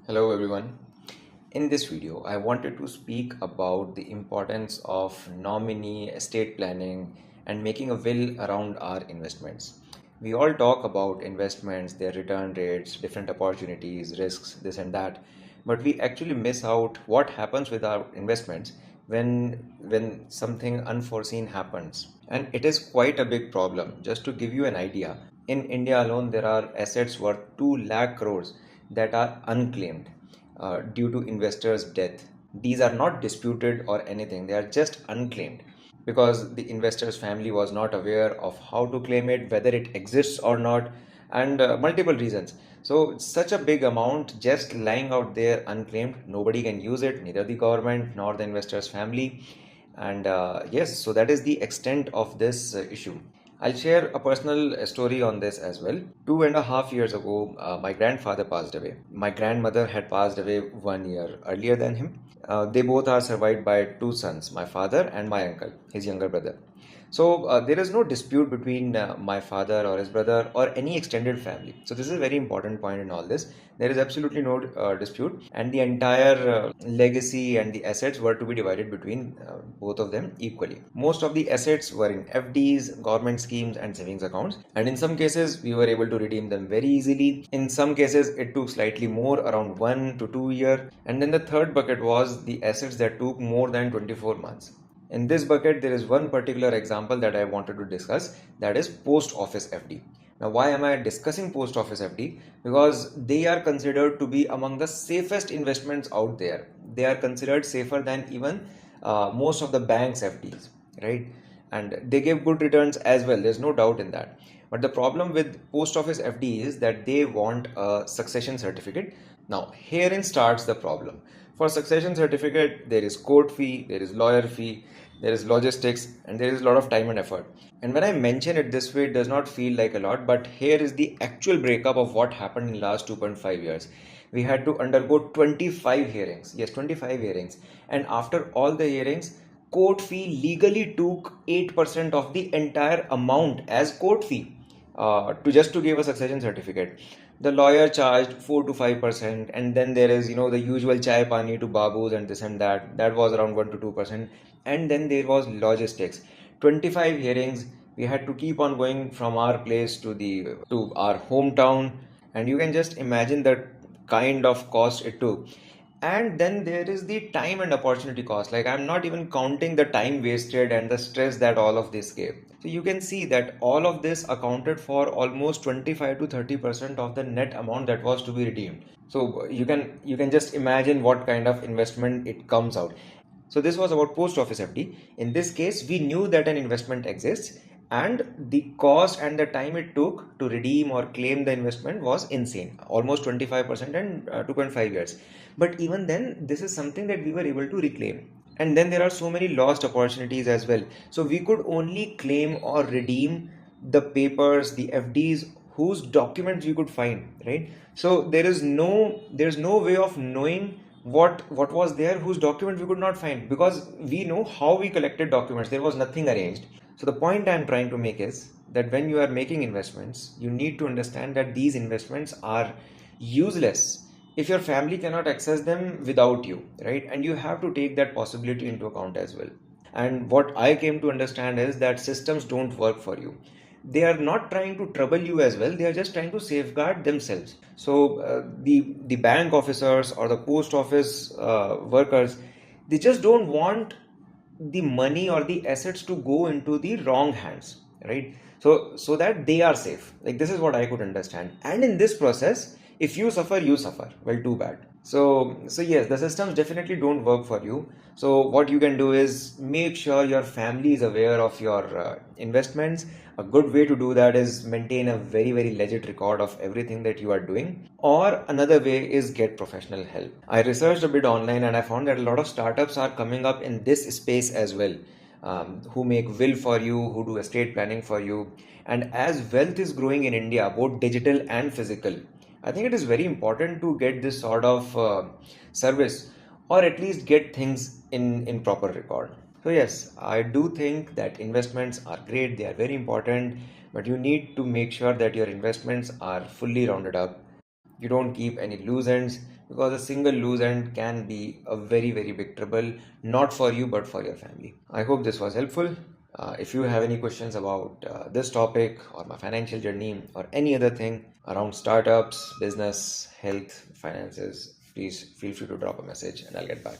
Hello everyone. In this video, I wanted to speak about the importance of nominee estate planning and making a will around our investments. We all talk about investments, their return rates, different opportunities, risks, this and that, but we actually miss out what happens with our investments when something unforeseen happens. And it is quite a big problem. Just to give you an idea, in India alone, there are assets worth 2 lakh crores that are unclaimed due to investors' death. These are not disputed or anything, they are just unclaimed because the investor's family was not aware of how to claim it, whether it exists or not, and multiple reasons. So, such a big amount just lying out there unclaimed, nobody can use it, neither the government nor the investor's family. And yes, so that is the extent of this issue. I'll share a personal story on this as well. 2.5 years ago, my grandfather passed away. My grandmother had passed away 1 year earlier than him. They both are survived by two sons, my father and my uncle, his younger brother. So there is no dispute between my father or his brother or any extended family. So this is a very important point in all this. There is absolutely no dispute, and the entire legacy and the assets were to be divided between both of them equally. Most of the assets were in FDs, government schemes, and savings accounts, and in some cases we were able to redeem them very easily. In some cases it took slightly more, around 1 to 2 years, and then the third bucket was the assets that took more than 24 months. In this bucket, there is one particular example that I wanted to discuss, that is post office FD. Now, why am I discussing post office FD? Because they are considered to be among the safest investments out there. They are considered safer than even most of the banks' FDs, right? And they give good returns as well, there's no doubt in that. But the problem with post office FD is that they want a succession certificate. Now, herein starts the problem. For succession certificate, there is court fee, there is lawyer fee, there is logistics, and there is a lot of time and effort. And when I mention it this way, it does not feel like a lot, but here is the actual breakup of what happened in last 2.5 years. We had to undergo 25 hearings. Yes, 25 hearings. And after all the hearings, court fee legally took 8% of the entire amount as court fee to give a succession certificate. The lawyer charged 4 to 5%, and then there is the usual chai pani to babus and this and that. That was around 1 to 2%, and then there was logistics. 25 hearings. We had to keep on going from our place to our hometown, and you can just imagine the kind of cost it took. And then there is the time and opportunity cost. Like, I'm not even counting the time wasted and the stress that all of this gave. So you can see that all of this accounted for almost 25 to 30% of the net amount that was to be redeemed. So you can just imagine what kind of investment it comes out. So this was about post office FD. In this case, we knew that an investment exists, and the cost and the time it took to redeem or claim the investment was insane, almost 25% and 2.5 years. But even then, this is something that we were able to reclaim. And then there are so many lost opportunities as well. So we could only claim or redeem the papers, the FDs whose documents we could find, right? So there's no way of knowing what was there whose document we could not find, because we know how we collected documents. There was nothing arranged. So the point I'm trying to make is that when you are making investments, you need to understand that these investments are useless if your family cannot access them without you, right? And you have to take that possibility into account as well. And what I came to understand is that systems don't work for you. They are not trying to trouble you as well, they are just trying to safeguard themselves. So the bank officers or the post office workers, they just don't want the money or the assets to go into the wrong hands, right? So that they are safe. Like, this is what I could understand. And in this process, if you suffer, you suffer. Well, too bad. So yes, the systems definitely don't work for you. So what you can do is make sure your family is aware of your investments. A good way to do that is maintain a very, very legit record of everything that you are doing. Or another way is get professional help. I researched a bit online, and I found that a lot of startups are coming up in this space as well, who make will for you, who do estate planning for you. And as wealth is growing in India, both digital and physical, I think it is very important to get this sort of service, or at least get things in proper record. So yes, I do think that investments are great, they are very important, but you need to make sure that your investments are fully rounded up. You don't keep any loose ends, because a single loose end can be a very, very big trouble, not for you, but for your family. I hope this was helpful. If you have any questions about this topic or my financial journey or any other thing around startups, business, health, finances, please feel free to drop a message and I'll get back.